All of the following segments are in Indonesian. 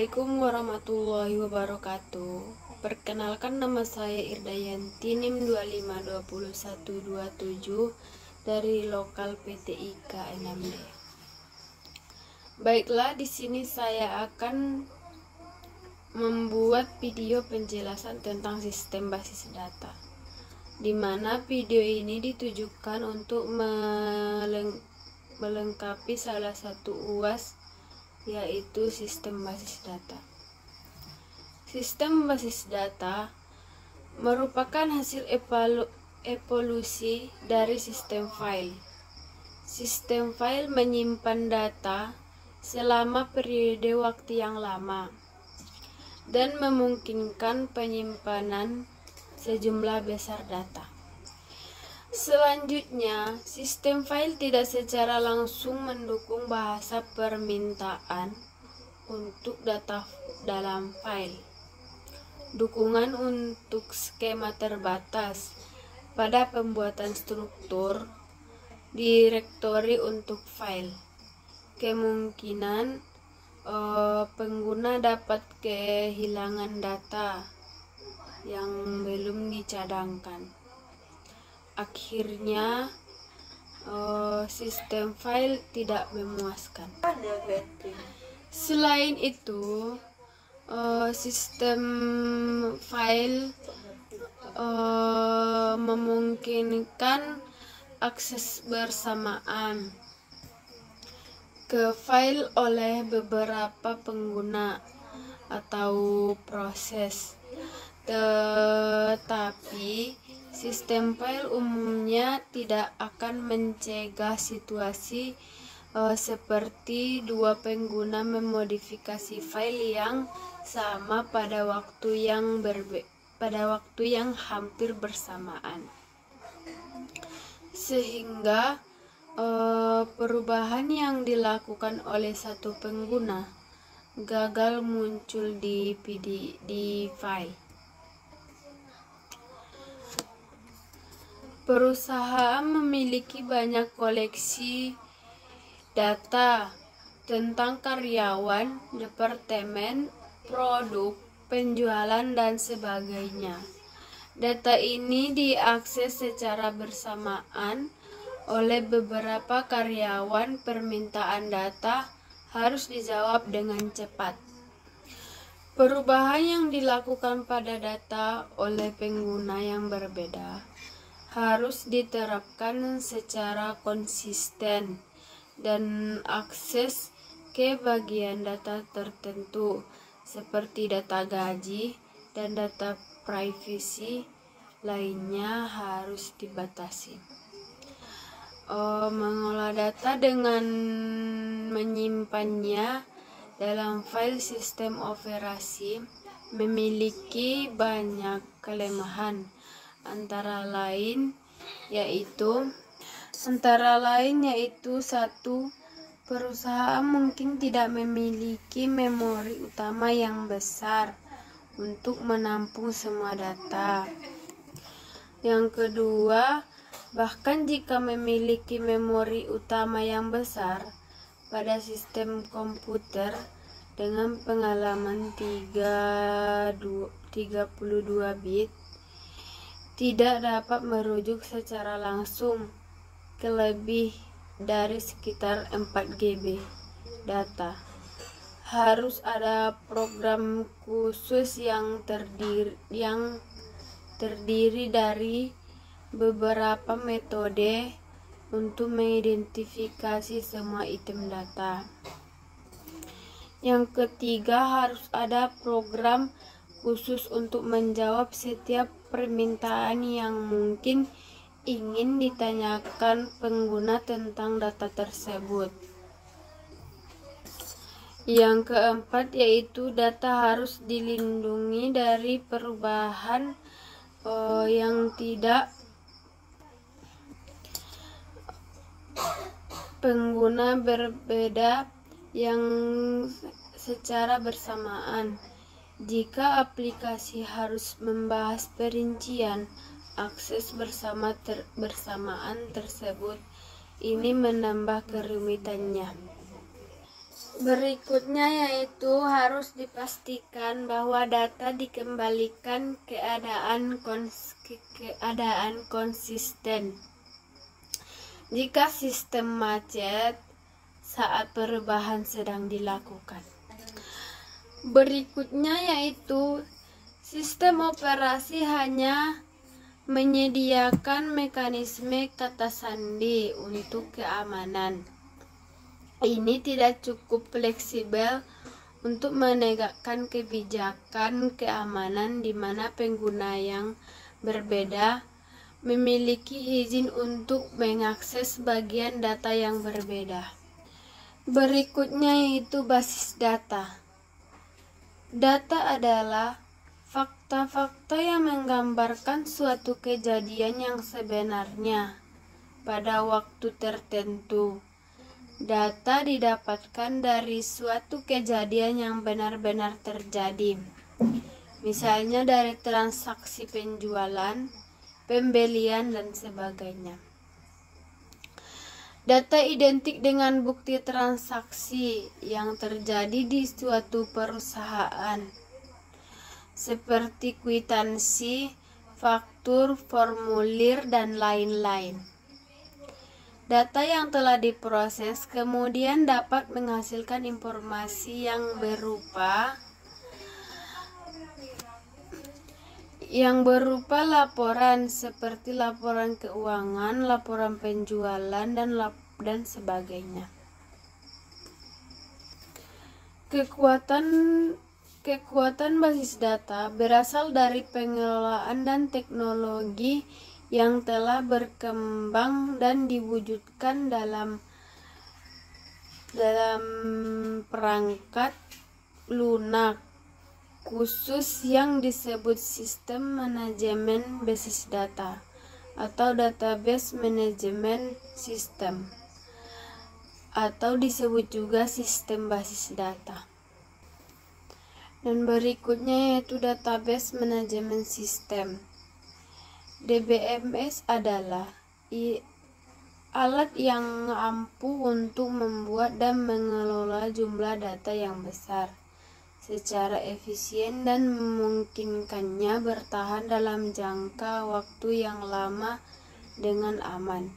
Assalamualaikum warahmatullahi wabarakatuh. Perkenalkan, nama saya Irdayanti, NIM 252127 dari lokal PT IKA 6D. Baiklah, di sini saya akan membuat video penjelasan tentang sistem basis data, di mana video ini ditujukan untuk melengkapi salah satu UAS, yaitu sistem basis data. Sistem basis data merupakan hasil evolusi dari sistem file. Sistem file menyimpan data selama periode waktu yang lama dan memungkinkan penyimpanan sejumlah besar data. Selanjutnya, sistem file tidak secara langsung mendukung bahasa permintaan untuk data dalam file. Dukungan untuk skema terbatas pada pembuatan struktur direktori untuk file. Kemungkinan pengguna dapat kehilangan data yang belum dicadangkan. Akhirnya sistem file tidak memuaskan. Selain itu, sistem file memungkinkan akses bersamaan ke file oleh beberapa pengguna atau proses, tetapi sistem file umumnya tidak akan mencegah situasi seperti dua pengguna memodifikasi file yang sama pada waktu yang hampir bersamaan, sehingga perubahan yang dilakukan oleh satu pengguna gagal muncul di file. Perusahaan memiliki banyak koleksi data tentang karyawan, departemen, produk, penjualan, dan sebagainya. Data ini diakses secara bersamaan oleh beberapa karyawan. Permintaan data harus dijawab dengan cepat. Perubahan yang dilakukan pada data oleh pengguna yang berbeda harus diterapkan secara konsisten, dan akses ke bagian data tertentu seperti data gaji dan data privasi lainnya harus dibatasi. Mengolah data dengan menyimpannya dalam file sistem operasi memiliki banyak kelemahan, antara lain yaitu satu, perusahaan mungkin tidak memiliki memori utama yang besar untuk menampung semua data. Yang kedua, bahkan jika memiliki memori utama yang besar pada sistem komputer dengan pengalaman 32 bit, tidak dapat merujuk secara langsung ke lebih dari sekitar 4 GB data. Harus ada program khusus yang terdiri dari beberapa metode untuk mengidentifikasi semua item data. Yang ketiga, harus ada program khusus untuk menjawab setiap permintaan yang mungkin ingin ditanyakan pengguna tentang data tersebut. Yang keempat, yaitu data harus dilindungi dari perubahan yang tidak pengguna berbeda yang secara bersamaan. Jika aplikasi harus membahas perincian akses bersamaan tersebut, ini menambah kerumitannya. Berikutnya yaitu harus dipastikan bahwa data dikembalikan keadaan konsisten. Jika sistem macet saat perubahan sedang dilakukan. Berikutnya yaitu sistem operasi hanya menyediakan mekanisme kata sandi untuk keamanan. Ini tidak cukup fleksibel untuk menegakkan kebijakan keamanan di mana pengguna yang berbeda memiliki izin untuk mengakses bagian data yang berbeda. Berikutnya yaitu basis data. Data adalah fakta-fakta yang menggambarkan suatu kejadian yang sebenarnya pada waktu tertentu. Data didapatkan dari suatu kejadian yang benar-benar terjadi, misalnya dari transaksi penjualan, pembelian, dan sebagainya. Data identik dengan bukti transaksi yang terjadi di suatu perusahaan, seperti kwitansi, faktur, formulir, dan lain-lain. Data yang telah diproses kemudian dapat menghasilkan informasi yang berupa laporan seperti laporan keuangan, laporan penjualan, dan sebagainya. Kekuatan basis data berasal dari pengelolaan dan teknologi yang telah berkembang dan diwujudkan dalam perangkat lunak khusus yang disebut sistem manajemen basis data atau database management system, atau disebut juga sistem basis data. Dan berikutnya yaitu database management system. DBMS adalah alat yang ampuh untuk membuat dan mengelola jumlah data yang besar secara efisien dan memungkinkannya bertahan dalam jangka waktu yang lama dengan aman.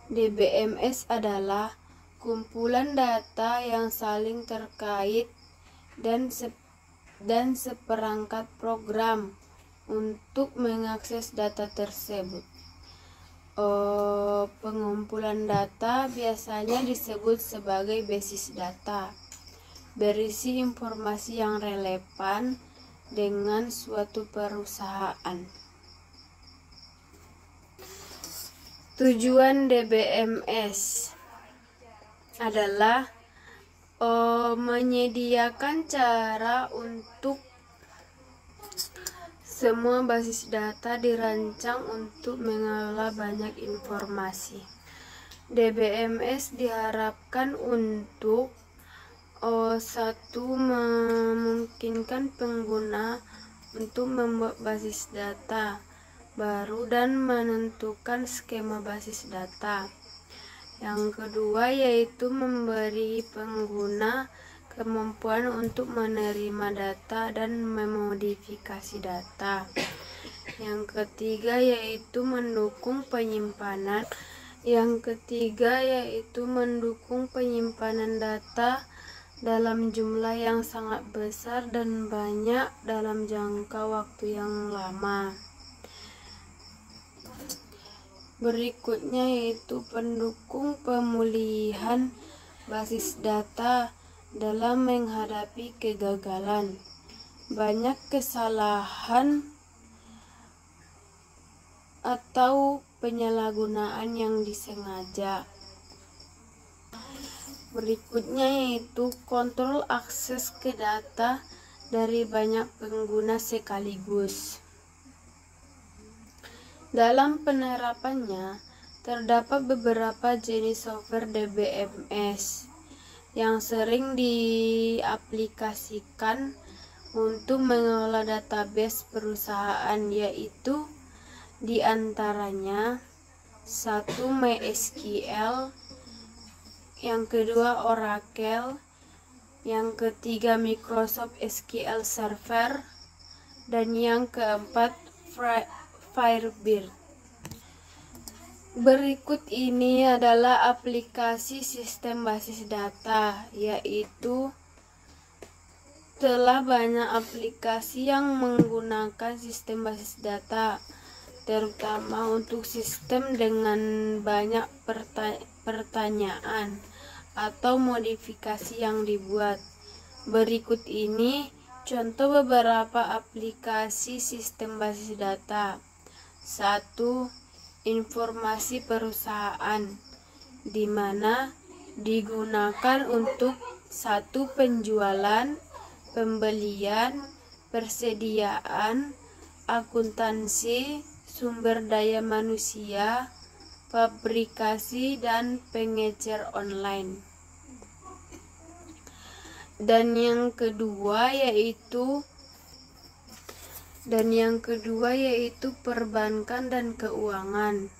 DBMS adalah kumpulan data yang saling terkait dan seperangkat program untuk mengakses data tersebut. Pengumpulan data biasanya disebut sebagai basis data, berisi informasi yang relevan dengan suatu perusahaan. Tujuan DBMS adalah menyediakan cara untuk semua basis data dirancang untuk mengelola banyak informasi. DBMS diharapkan untuk satu, memungkinkan pengguna untuk membuat basis data baru dan menentukan skema basis data. Yang kedua yaitu memberi pengguna kemampuan untuk menerima data dan memodifikasi data. Yang ketiga yaitu mendukung penyimpanan. Data dalam jumlah yang sangat besar dan banyak dalam jangka waktu yang lama. Berikutnya yaitu pendukung pemulihan basis data dalam menghadapi kegagalan. Banyak kesalahan atau penyalahgunaan yang disengaja. Berikutnya yaitu kontrol akses ke data dari banyak pengguna sekaligus. Dalam penerapannya, terdapat beberapa jenis software DBMS yang sering diaplikasikan untuk mengelola database perusahaan, yaitu diantaranya 1. MySQL, yang kedua Oracle, yang ketiga Microsoft SQL Server, dan yang keempat Firebird. Berikut ini adalah aplikasi sistem basis data, yaitu telah banyak aplikasi yang menggunakan sistem basis data, terutama untuk sistem dengan banyak pertanyaan atau modifikasi yang dibuat. Berikut ini contoh beberapa aplikasi sistem basis data. 1. Informasi perusahaan, di mana digunakan untuk 1. Penjualan, pembelian, persediaan, akuntansi, sumber daya manusia, fabrikasi, dan pengecer online. Dan yang kedua yaitu perbankan dan keuangan,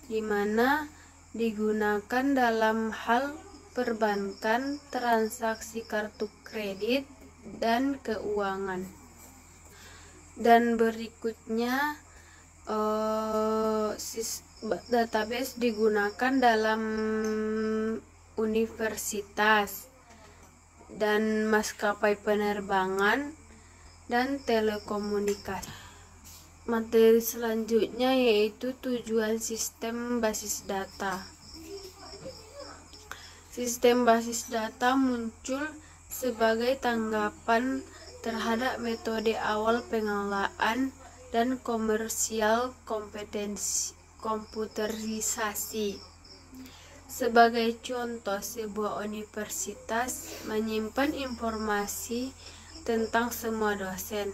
di mana digunakan dalam hal perbankan, transaksi kartu kredit, dan keuangan. Dan berikutnya database digunakan dalam universitas dan maskapai penerbangan dan telekomunikasi. Materi selanjutnya yaitu tujuan sistem basis data. Sistem basis data muncul sebagai tanggapan terhadap metode awal pengelolaan dan komersial komputerisasi. Sebagai contoh, sebuah universitas menyimpan informasi tentang semua dosen,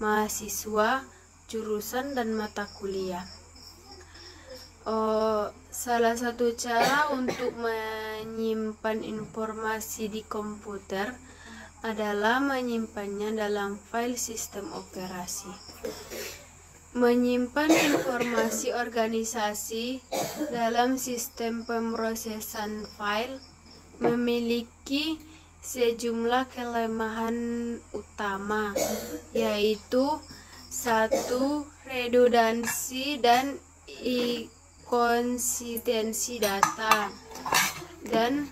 mahasiswa, jurusan, dan mata kuliah. Salah satu cara untuk menyimpan informasi di komputer adalah menyimpannya dalam file sistem operasi. Menyimpan informasi organisasi dalam sistem pemrosesan file memiliki sejumlah kelemahan utama, yaitu 1. Redundansi dan inkonsistensi data, dan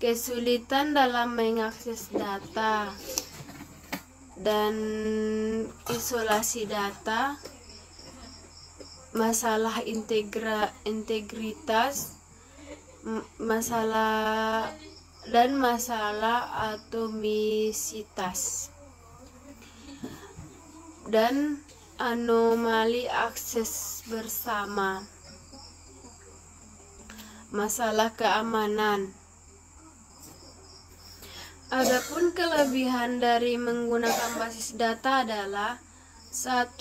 kesulitan dalam mengakses data, dan isolasi data, masalah integritas, masalah atomisitas, dan anomali akses bersama, masalah keamanan. Adapun kelebihan dari menggunakan basis data adalah 1.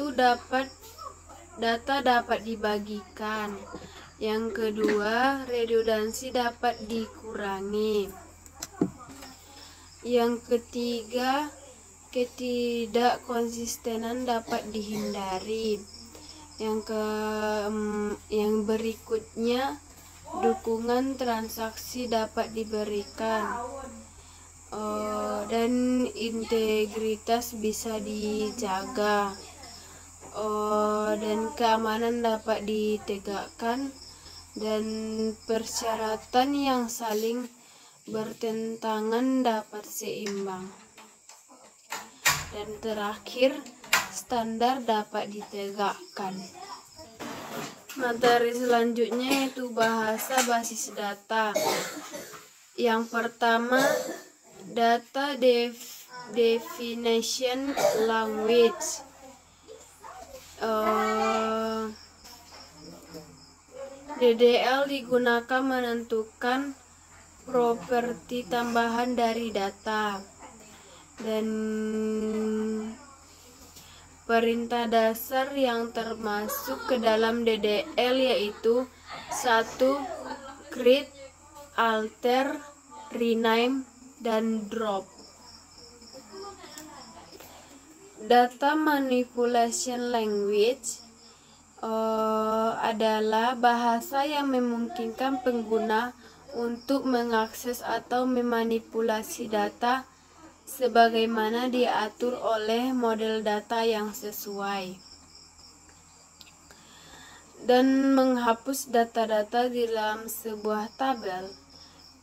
Data dapat dibagikan. Yang kedua, redundansi dapat dikurangi. Yang ketiga, ketidakkonsistenan dapat dihindari. Yang berikutnya, dukungan transaksi dapat diberikan. Dan integritas bisa dijaga. Dan keamanan dapat ditegakkan, dan persyaratan yang saling bertentangan dapat seimbang. Dan terakhir, standar dapat ditegakkan. Materi selanjutnya yaitu bahasa basis data. Yang pertama, data definition language. DDL digunakan menentukan properti tambahan dari data, dan perintah dasar yang termasuk ke dalam DDL yaitu 1. Create, alter, rename, dan drop. Data manipulation language adalah bahasa yang memungkinkan pengguna untuk mengakses atau memanipulasi data sebagaimana diatur oleh model data yang sesuai, dan menghapus data-data di dalam sebuah tabel.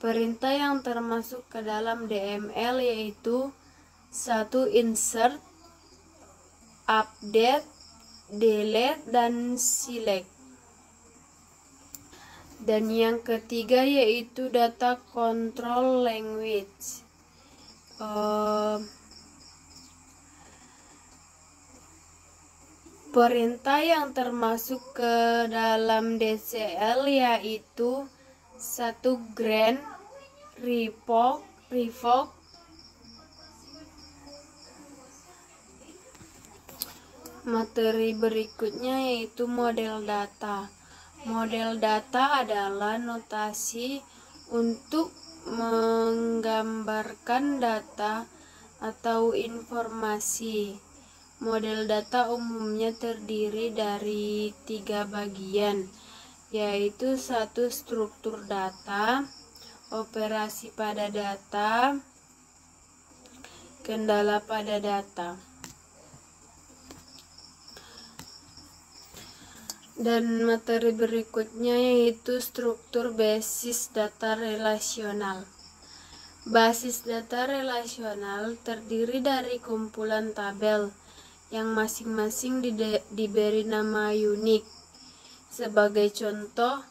Perintah yang termasuk ke dalam DML yaitu 1. Insert, update, delete, dan select. Dan yang ketiga yaitu data control language. Perintah yang termasuk ke dalam DCL yaitu 1. Grant, revoke. Materi berikutnya yaitu model data. Model data adalah notasi untuk menggambarkan data atau informasi. Model data umumnya terdiri dari 3 bagian, yaitu 1. Struktur data, operasi pada data, kendala pada data. Dan materi berikutnya yaitu struktur basis data relasional. Basis data relasional terdiri dari kumpulan tabel yang masing-masing diberi nama unik. Sebagai contoh,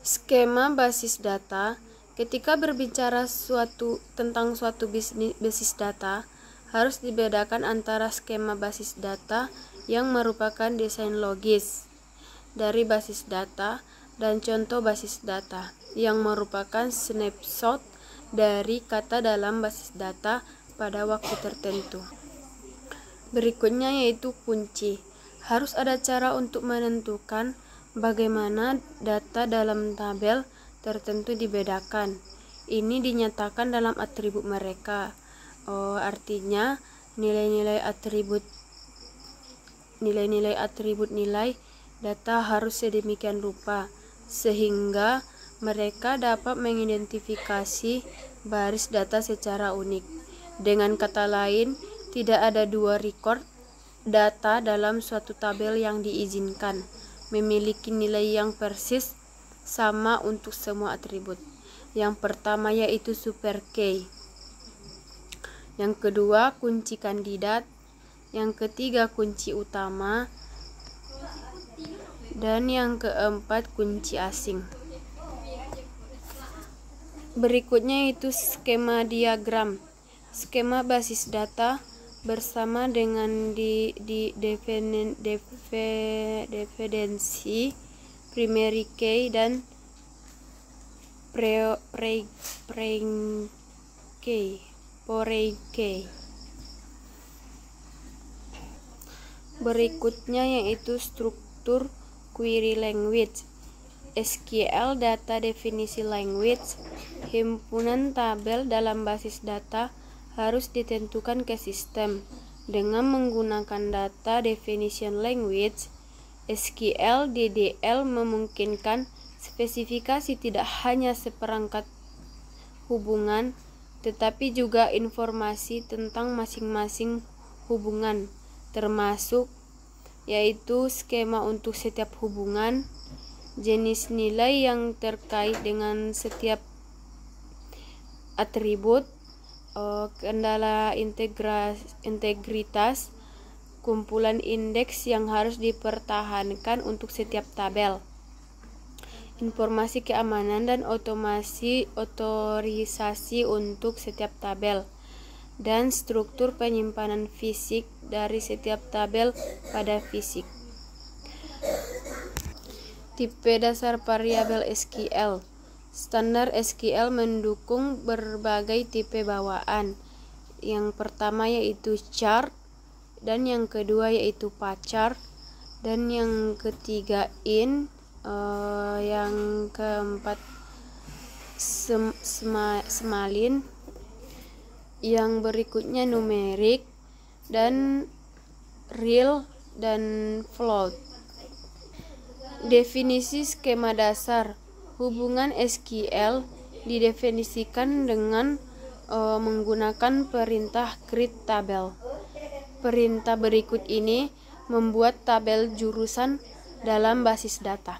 skema basis data. Ketika berbicara tentang suatu basis data, harus dibedakan antara skema basis data yang merupakan desain logis dari basis data dan contoh basis data yang merupakan snapshot dari kata dalam basis data pada waktu tertentu. Berikutnya yaitu kunci. Harus ada cara untuk menentukan bagaimana data dalam tabel tertentu dibedakan. Ini dinyatakan dalam atribut mereka. Artinya nilai-nilai atribut nilai data harus sedemikian rupa sehingga mereka dapat mengidentifikasi baris data secara unik. Dengan kata lain, tidak ada 2 record data dalam suatu tabel yang diizinkan memiliki nilai yang persis sama untuk semua atribut. Yang pertama yaitu super key. Yang kedua, kunci kandidat. Yang ketiga, kunci utama. Dan yang keempat, kunci asing. Berikutnya itu skema diagram. Skema basis data bersama dengan dependensi, primary key, dan foreign key. Berikutnya yaitu struktur query language. SQL data definisi language. Himpunan tabel dalam basis data harus ditentukan ke sistem dengan menggunakan data definition language. SQL DDL memungkinkan spesifikasi tidak hanya seperangkat hubungan, tetapi juga informasi tentang masing-masing hubungan, termasuk yaitu skema untuk setiap hubungan, jenis nilai yang terkait dengan setiap atribut, kendala integritas, kumpulan indeks yang harus dipertahankan untuk setiap tabel, informasi keamanan dan otorisasi untuk setiap tabel, dan struktur penyimpanan fisik dari setiap tabel pada fisik. Tipe dasar variabel SQL. Standar SQL mendukung berbagai tipe bawaan. Yang pertama yaitu chart, dan yang kedua yaitu pachart, dan yang ketiga int, yang keempat smalin, yang berikutnya numerik, dan real, dan float. Definisi skema dasar. Hubungan SQL didefinisikan dengan menggunakan perintah create table. Perintah berikut ini membuat tabel jurusan dalam basis data.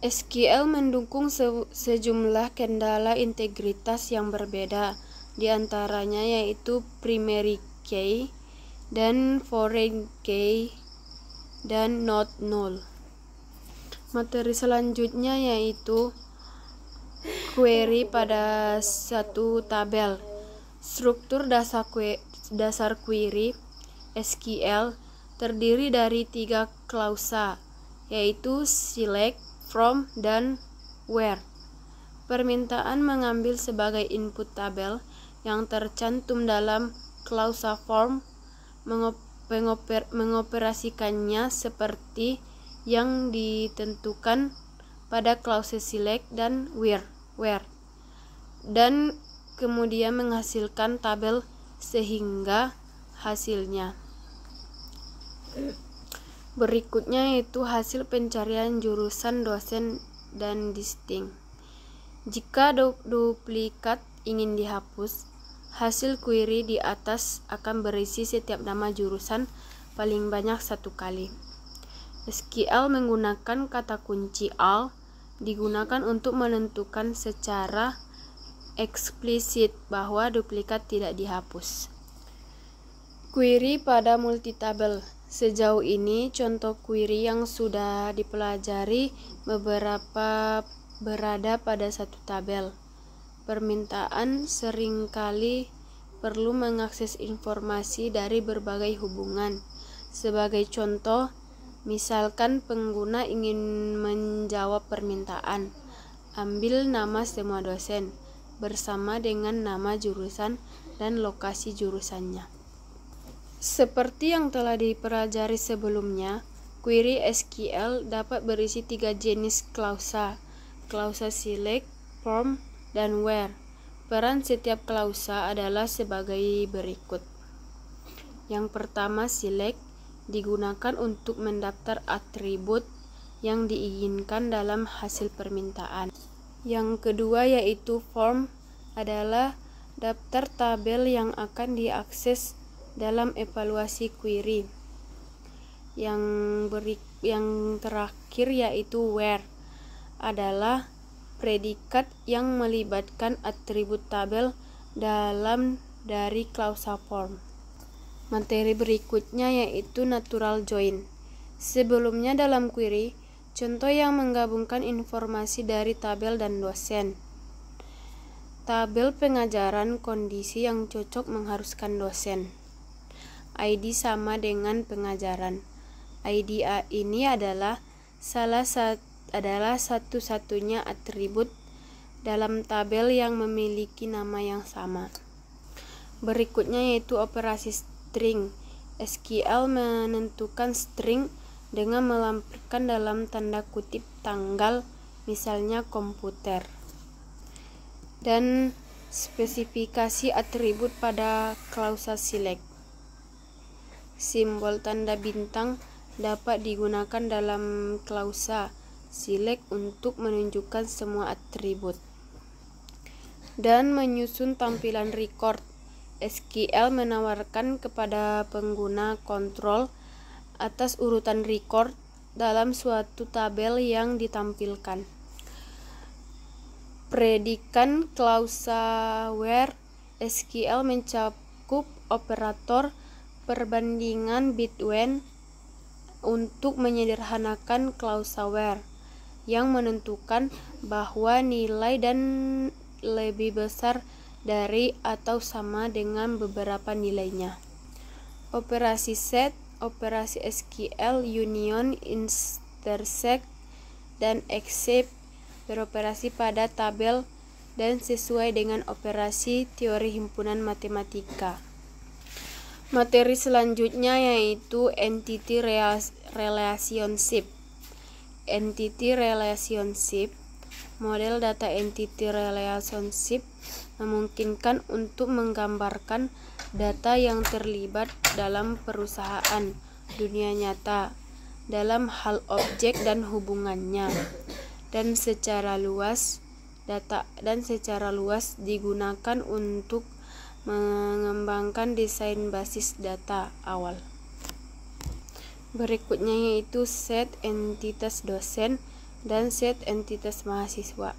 SQL mendukung sejumlah kendala integritas yang berbeda, di antaranya yaitu primary key dan foreign key dan not null. Materi selanjutnya yaitu query pada satu tabel. Struktur dasar query SQL terdiri dari 3 klausa, yaitu select, from, dan where. Permintaan mengambil sebagai input tabel yang tercantum dalam klausa form, mengoperasikannya seperti yang ditentukan pada klausa select dan where, dan kemudian menghasilkan tabel sehingga hasilnya. Berikutnya yaitu hasil pencarian jurusan dosen dan distinct. Jika duplikat ingin dihapus, hasil query di atas akan berisi setiap nama jurusan paling banyak 1 kali. SQL menggunakan kata kunci all digunakan untuk menentukan secara eksplisit bahwa duplikat tidak dihapus. Query pada multitable. Sejauh ini contoh query yang sudah dipelajari beberapa berada pada satu tabel. Permintaan seringkali perlu mengakses informasi dari berbagai hubungan. Sebagai contoh, misalkan pengguna ingin menjawab permintaan, ambil nama semua dosen bersama dengan nama jurusan dan lokasi jurusannya. Seperti yang telah dipelajari sebelumnya, query SQL dapat berisi 3 jenis klausa select, from, dan where. Peran setiap klausa adalah sebagai berikut. Yang pertama, select digunakan untuk mendaftar atribut yang diinginkan dalam hasil permintaan. Yang kedua yaitu from adalah daftar tabel yang akan diakses dalam evaluasi query. Yang terakhir yaitu where adalah predikat yang melibatkan atribut tabel dari klausa form. Materi berikutnya yaitu natural join. Sebelumnya dalam query, contoh yang menggabungkan informasi dari tabel dan dosen. Tabel pengajaran kondisi yang cocok mengharuskan dosen. ID sama dengan pengajaran. ID ini adalah satu-satunya atribut dalam tabel yang memiliki nama yang sama. Berikutnya yaitu operasi string. SQL menentukan string dengan melampirkan dalam tanda kutip tanggal, misalnya komputer. Dan spesifikasi atribut pada klausa select. Simbol tanda bintang dapat digunakan dalam klausa select untuk menunjukkan semua atribut. Dan menyusun tampilan record. SQL menawarkan kepada pengguna kontrol atas urutan record dalam suatu tabel yang ditampilkan. Predikat klausa where SQL mencakup operator perbandingan between untuk menyederhanakan klausa where yang menentukan bahwa nilai dan lebih besar dari atau sama dengan beberapa nilainya. Operasi set, operasi SQL union, intersect, dan except beroperasi pada tabel dan sesuai dengan operasi teori himpunan matematika. Materi selanjutnya yaitu entity relationship. Entity relationship, model data entity relationship memungkinkan untuk menggambarkan data yang terlibat dalam perusahaan dunia nyata dalam hal objek dan hubungannya, dan secara luas digunakan untuk mengembangkan desain basis data awal. Berikutnya yaitu set entitas dosen dan set entitas mahasiswa.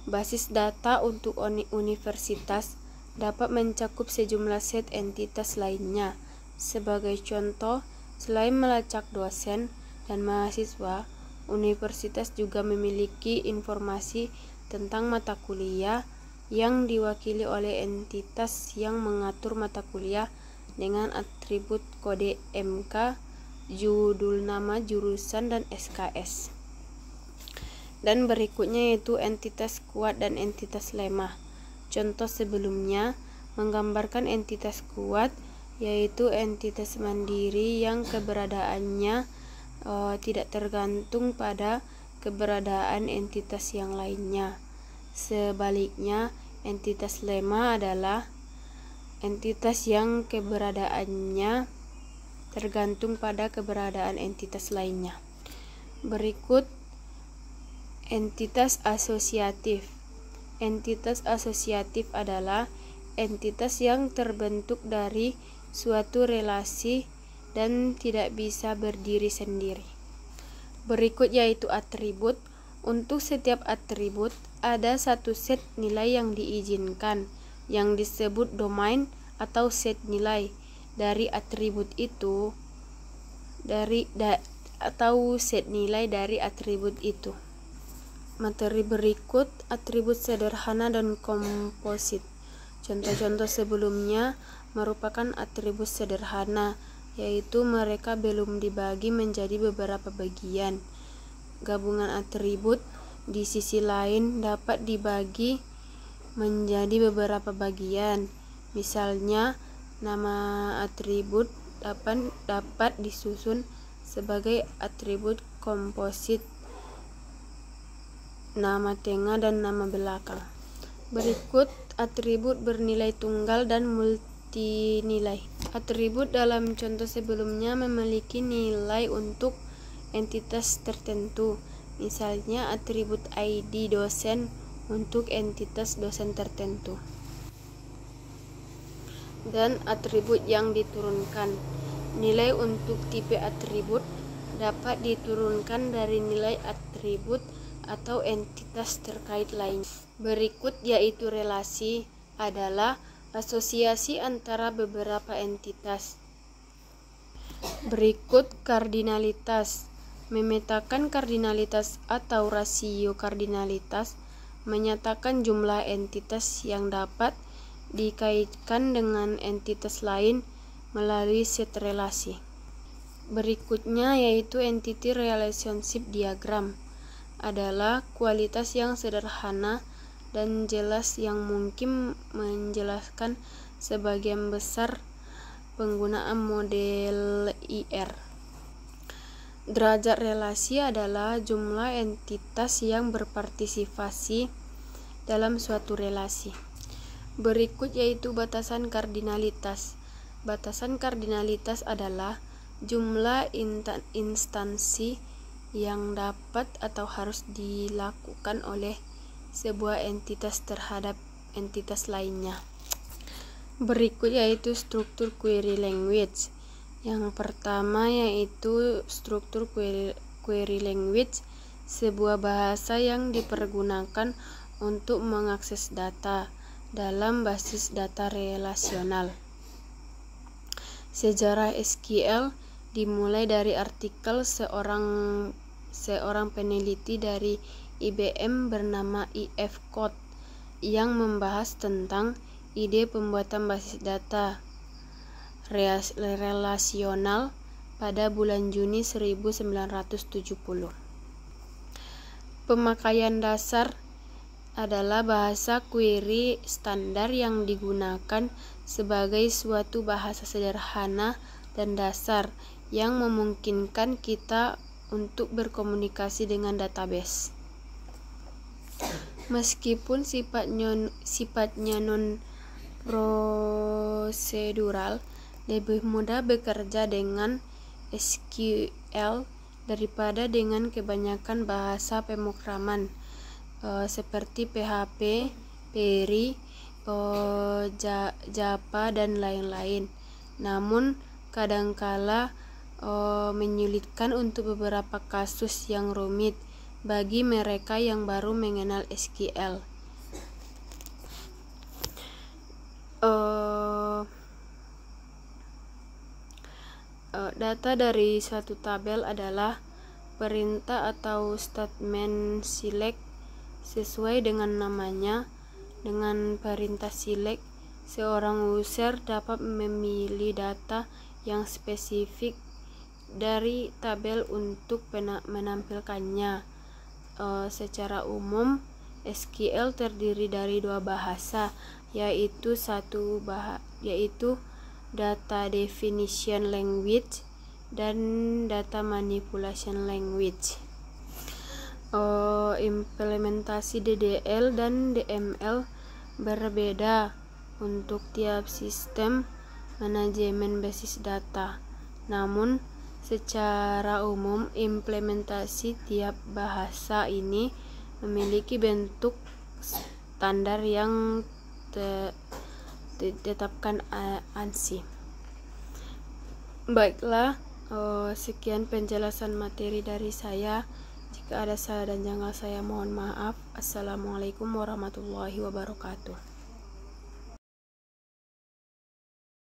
Basis data untuk universitas dapat mencakup sejumlah set entitas lainnya. Sebagai contoh, selain melacak dosen dan mahasiswa, universitas juga memiliki informasi tentang mata kuliah yang diwakili oleh entitas yang mengatur mata kuliah dengan atribut kode MK, judul nama jurusan, dan SKS. Dan berikutnya yaitu entitas kuat dan entitas lemah. Contoh sebelumnya menggambarkan entitas kuat, yaitu entitas mandiri yang keberadaannya tidak tergantung pada keberadaan entitas yang lainnya. Sebaliknya, entitas lemah adalah entitas yang keberadaannya tergantung pada keberadaan entitas lainnya. Berikut entitas asosiatif. Entitas asosiatif adalah entitas yang terbentuk dari suatu relasi dan tidak bisa berdiri sendiri. Berikut yaitu atribut. Untuk setiap atribut ada satu set nilai yang diizinkan, yang disebut domain atau set nilai dari atribut itu, atau set nilai dari atribut itu. Materi berikut atribut sederhana dan komposit. Contoh-contoh sebelumnya merupakan atribut sederhana, yaitu mereka belum dibagi menjadi beberapa bagian. Gabungan atribut di sisi lain dapat dibagi menjadi beberapa bagian. Misalnya, nama atribut dapat disusun sebagai atribut komposit, nama tengah dan nama belakang. Berikut atribut bernilai tunggal dan multinilai. Atribut dalam contoh sebelumnya memiliki nilai untuk entitas tertentu. Misalnya atribut ID dosen untuk entitas dosen tertentu. Dan atribut yang diturunkan. Nilai untuk tipe atribut dapat diturunkan dari nilai atribut atau entitas terkait lain. Berikut yaitu relasi adalah asosiasi antara beberapa entitas. Berikut kardinalitas. Memetakan kardinalitas atau rasio kardinalitas menyatakan jumlah entitas yang dapat dikaitkan dengan entitas lain melalui set relasi. Berikutnya yaitu entity relationship diagram adalah kualitas yang sederhana dan jelas yang mungkin menjelaskan sebagian besar penggunaan model IR. Derajat relasi adalah jumlah entitas yang berpartisipasi dalam suatu relasi. Berikut yaitu batasan kardinalitas. Batasan kardinalitas adalah jumlah instansi yang dapat atau harus dilakukan oleh sebuah entitas terhadap entitas lainnya. Berikut yaitu struktur query language. Yang pertama yaitu struktur query language, sebuah bahasa yang dipergunakan untuk mengakses data dalam basis data relasional. Sejarah SQL dimulai dari artikel seorang peneliti dari IBM bernama E.F. Codd yang membahas tentang ide pembuatan basis data relasional pada bulan Juni 1970. Pemakaian dasar adalah bahasa query standar yang digunakan sebagai suatu bahasa sederhana dan dasar yang memungkinkan kita untuk berkomunikasi dengan database. Meskipun sifatnya non-prosedural, lebih mudah bekerja dengan SQL daripada dengan kebanyakan bahasa pemrograman seperti PHP, Perl, Java, dan lain-lain. Namun kadangkala menyulitkan untuk beberapa kasus yang rumit bagi mereka yang baru mengenal SQL. Data dari suatu tabel adalah perintah atau statement select. Sesuai dengan namanya, dengan perintah select, seorang user dapat memilih data yang spesifik dari tabel untuk menampilkannya. Secara umum, SQL terdiri dari dua bahasa, yaitu Data Definition Language dan Data Manipulation Language. Implementasi DDL dan DML berbeda untuk tiap sistem manajemen basis data. Namun, secara umum implementasi tiap bahasa ini memiliki bentuk standar yang ditetapkan ANSI. Baiklah, sekian penjelasan materi dari saya. Jika ada salah dan janggal, saya mohon maaf. Assalamualaikum warahmatullahi wabarakatuh.